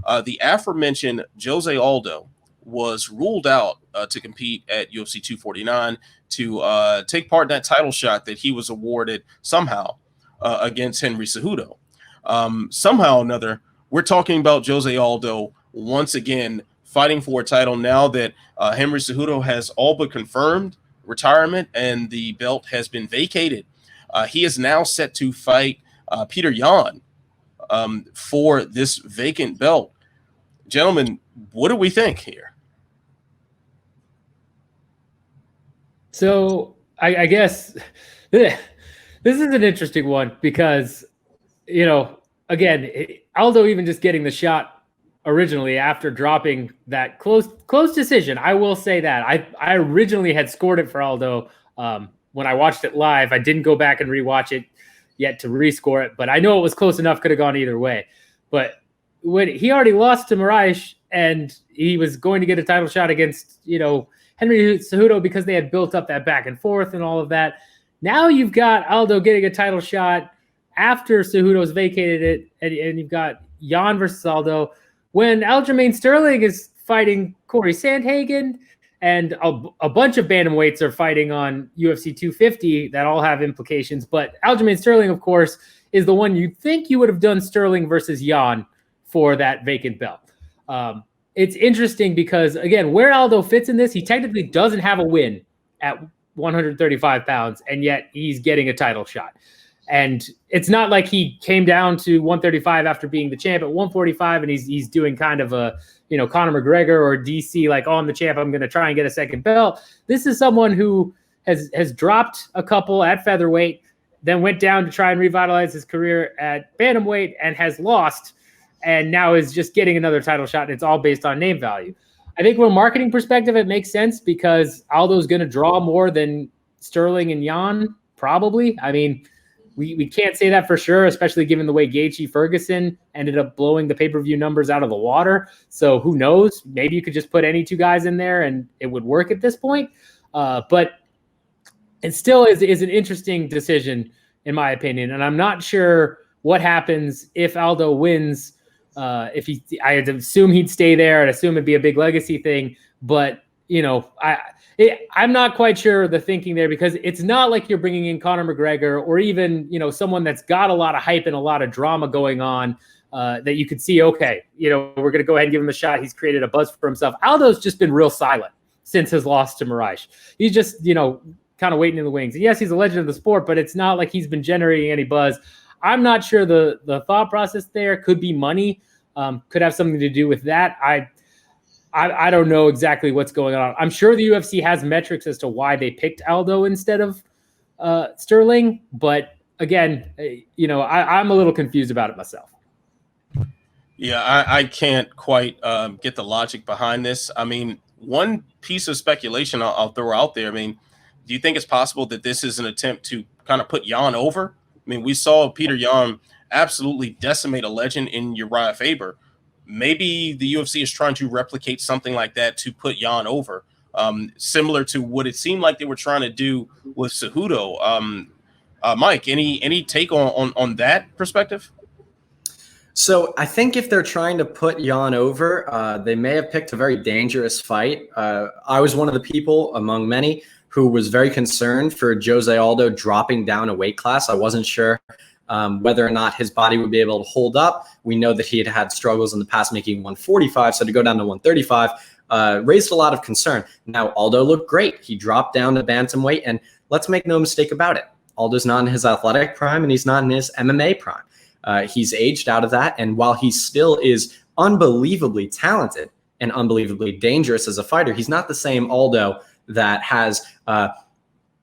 The aforementioned Jose Aldo was ruled out to compete at UFC 249 to take part in that title shot that he was awarded somehow against Henry Cejudo. Somehow or another, we're talking about Jose Aldo once again fighting for a title now that Henry Cejudo has all but confirmed retirement and the belt has been vacated. He is now set to fight Petr Yan for this vacant belt. Gentlemen, what do we think here? So I guess this is an interesting one because, again, Aldo even just getting the shot originally after dropping that close decision. I will say that I originally had scored it for Aldo when I watched it live. I didn't go back and rewatch it yet to rescore it, but I know it was close enough, could have gone either way. But when he already lost to Moraes and he was going to get a title shot against, Henry Cejudo because they had built up that back and forth and all of that. Now you've got Aldo getting a title shot after Cejudo's vacated it, and you've got Yan versus Aldo. When Aljamain Sterling is fighting Cory Sandhagen, and a bunch of bantamweights are fighting on UFC 250 that all have implications. But Aljamain Sterling, of course, is the one you'd think you would have done Sterling versus Yan for that vacant belt. It's interesting because, again, where Aldo fits in this, he technically doesn't have a win at 135 pounds, and yet he's getting a title shot. And it's not like he came down to 135 after being the champ at 145, and he's doing kind of a, Conor McGregor or DC, like, oh, I'm the champ, I'm going to try and get a second belt. This is someone who has dropped a couple at featherweight, then went down to try and revitalize his career at bantamweight and has lost, and now is just getting another title shot. And it's all based on name value. I think from a marketing perspective, it makes sense because Aldo's going to draw more than Sterling and Yan, probably. I mean, we can't say that for sure, especially given the way Gaethje Ferguson ended up blowing the pay-per-view numbers out of the water. So who knows? Maybe you could just put any two guys in there and it would work at this point. But it still is an interesting decision, in my opinion. And I'm not sure what happens if Aldo wins. I'd assume he'd stay there. I'd assume it'd be a big legacy thing. But, I'm not quite sure the thinking there because it's not like you're bringing in Conor McGregor or even, someone that's got a lot of hype and a lot of drama going on that you could see, okay, we're going to go ahead and give him a shot. He's created a buzz for himself. Aldo's just been real silent since his loss to Moraes. He's just, kind of waiting in the wings. And yes, he's a legend of the sport, but it's not like he's been generating any buzz. I'm not sure the thought process there could be money, could have something to do with that. I don't know exactly what's going on. I'm sure the UFC has metrics as to why they picked Aldo instead of Sterling. But again, I'm a little confused about it myself. Yeah, I can't quite get the logic behind this. I mean, one piece of speculation I'll throw out there. I mean, do you think it's possible that this is an attempt to kind of put Yan over? I mean, we saw Petr Yan absolutely decimate a legend in Uriah Faber. Maybe the UFC is trying to replicate something like that to put Yan over, similar to what it seemed like they were trying to do with Cejudo. Mike, any take on that perspective? So I think if they're trying to put Yan over, they may have picked a very dangerous fight. I was one of the people among many who was very concerned for Jose Aldo dropping down a weight class. I wasn't sure whether or not his body would be able to hold up. We know that he had had struggles in the past making 145, so to go down to 135 raised a lot of concern. Now, Aldo looked great. He dropped down to bantamweight, and let's make no mistake about it. Aldo's not in his athletic prime, and he's not in his MMA prime. He's aged out of that, and while he still is unbelievably talented and unbelievably dangerous as a fighter, he's not the same Aldo that has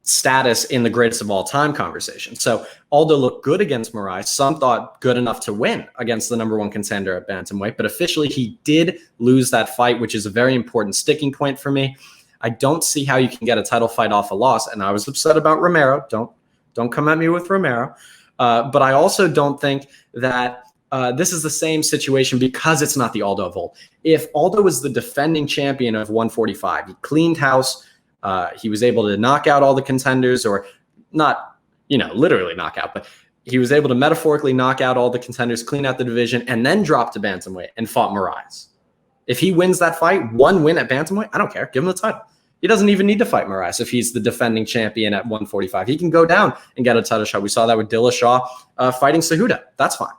status in the greatest of all time conversation. So Aldo looked good against Moraes. Some thought good enough to win against the number one contender at bantamweight, but officially he did lose that fight, which is a very important sticking point for me. I don't see how you can get a title fight off a loss, and I was upset about Romero. Don't come at me with Romero. But I also don't think that this is the same situation because it's not the Aldo of old. If Aldo was the defending champion of 145, he cleaned house. He was able to knock out all the contenders, or not, literally knock out, but he was able to metaphorically knock out all the contenders, clean out the division, and then drop to bantamweight and fought Moraes. If he wins that fight, one win at bantamweight, I don't care. Give him the title. He doesn't even need to fight Moraes if he's the defending champion at 145. He can go down and get a title shot. We saw that with Dillashaw fighting Cejudo. That's fine.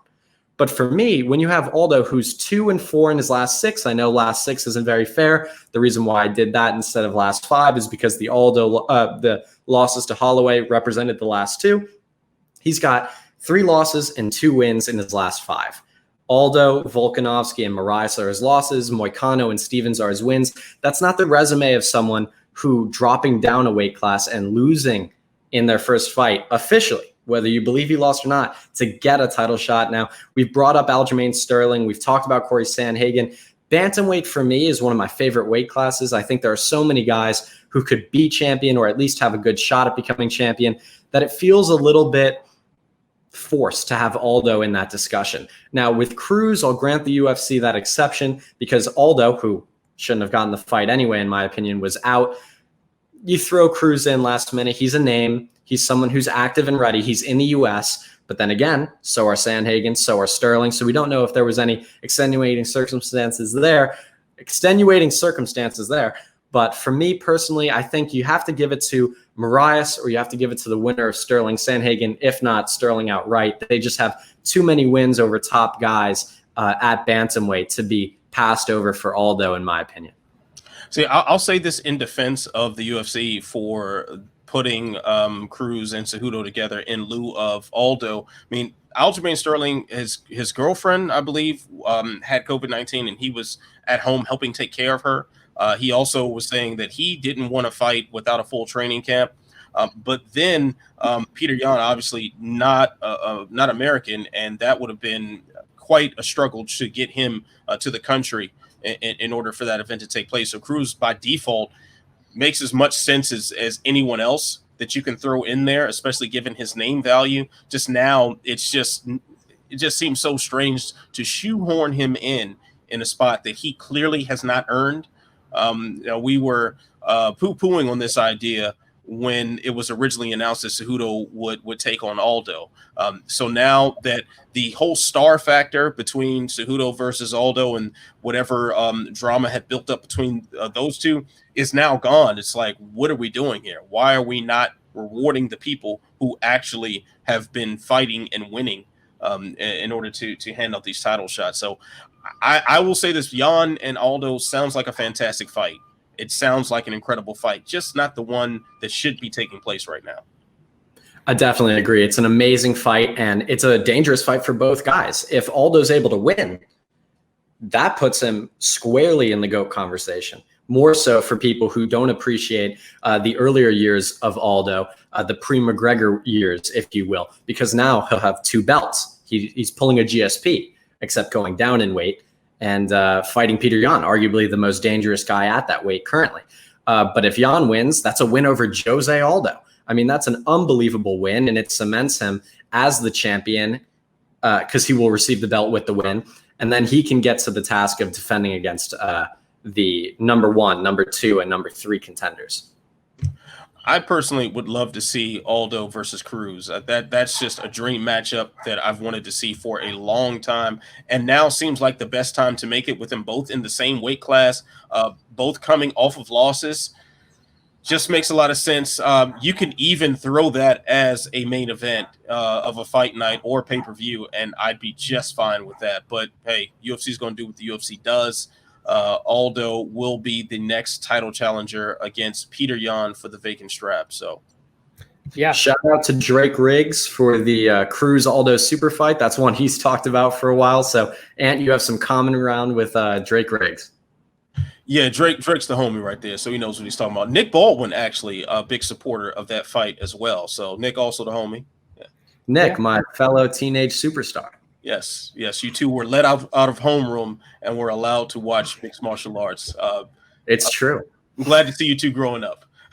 But for me, when you have Aldo, who's 2-4 in his last 6, I know last 6 isn't very fair. The reason why I did that instead of last 5 is because the losses to Holloway represented the last 2. He's got 3 losses and 2 wins in his last 5. Aldo, Volkanovski, and Moraes are his losses. Moicano and Stevens are his wins. That's not the resume of someone who dropping down a weight class and losing in their first fight officially, whether you believe he lost or not, to get a title shot. Now, we've brought up Aljamain Sterling. We've talked about Cory Sandhagen. Bantamweight for me is one of my favorite weight classes. I think there are so many guys who could be champion or at least have a good shot at becoming champion that it feels a little bit forced to have Aldo in that discussion. Now, with Cruz, I'll grant the UFC that exception because Aldo, who shouldn't have gotten the fight anyway, in my opinion, was out. You throw Cruz in last minute. He's a name. He's someone who's active and ready. He's in the US. But then again, so are Sandhagen, so are Sterling. So we don't know if there was any extenuating circumstances there. But for me personally, I think you have to give it to Moraes or you have to give it to the winner of Sterling Sandhagen, if not Sterling outright. They just have too many wins over top guys at bantamweight to be passed over for Aldo, in my opinion. See, I'll say this in defense of the UFC for putting Cruz and Cejudo together in lieu of Aldo. I mean, Aljamain Sterling, his girlfriend, I believe, had COVID-19, and he was at home helping take care of her. He also was saying that he didn't want to fight without a full training camp. But then Petr Yan, obviously not American, and that would have been quite a struggle to get him to the country in order for that event to take place. So Cruz, by default, makes as much sense as anyone else that you can throw in there, especially given his name value. Just now, it just seems so strange to shoehorn him in a spot that he clearly has not earned. We were poo-pooing on this idea when it was originally announced that Cejudo would take on Aldo. So now that the whole star factor between Cejudo versus Aldo and whatever drama had built up between those two is now gone. It's like, what are we doing here? Why are we not rewarding the people who actually have been fighting and winning in order to hand out these title shots? So I will say this, Yan and Aldo sounds like a fantastic fight. It sounds like an incredible fight, just not the one that should be taking place right now. I definitely agree. It's an amazing fight, and it's a dangerous fight for both guys. If Aldo's able to win, that puts him squarely in the GOAT conversation. More so for people who don't appreciate the earlier years of Aldo, the pre-McGregor years, if you will, because now he'll have 2 belts. He's pulling a GSP, except going down in weight, and fighting Petr Yan, arguably the most dangerous guy at that weight currently. But if Yan wins, that's a win over Jose Aldo. I mean, that's an unbelievable win, and it cements him as the champion because he will receive the belt with the win. And then he can get to the task of defending against the number 1, number 2, and number 3 contenders. I personally would love to see Aldo versus Cruz. That's just a dream matchup that I've wanted to see for a long time, and now seems like the best time to make it with them both in the same weight class, both coming off of losses. Just makes a lot of sense. You can even throw that as a main event of a fight night or pay-per-view, and I'd be just fine with that. But hey, UFC is going to do what the UFC does. Aldo will be the next title challenger against Petr Yan for the vacant strap. So, yeah. Shout out to Drake Riggs for the Cruz Aldo super fight. That's one he's talked about for a while. So, Ant, you have some common ground with Drake Riggs. Yeah, Drake's the homie right there, so he knows what he's talking about. Nick Baldwin, actually, a big supporter of that fight as well. So, Nick also the homie. Yeah. Nick, my fellow teenage superstar. Yes, you two were let out of homeroom and were allowed to watch mixed martial arts. It's true. I'm glad to see you two growing up.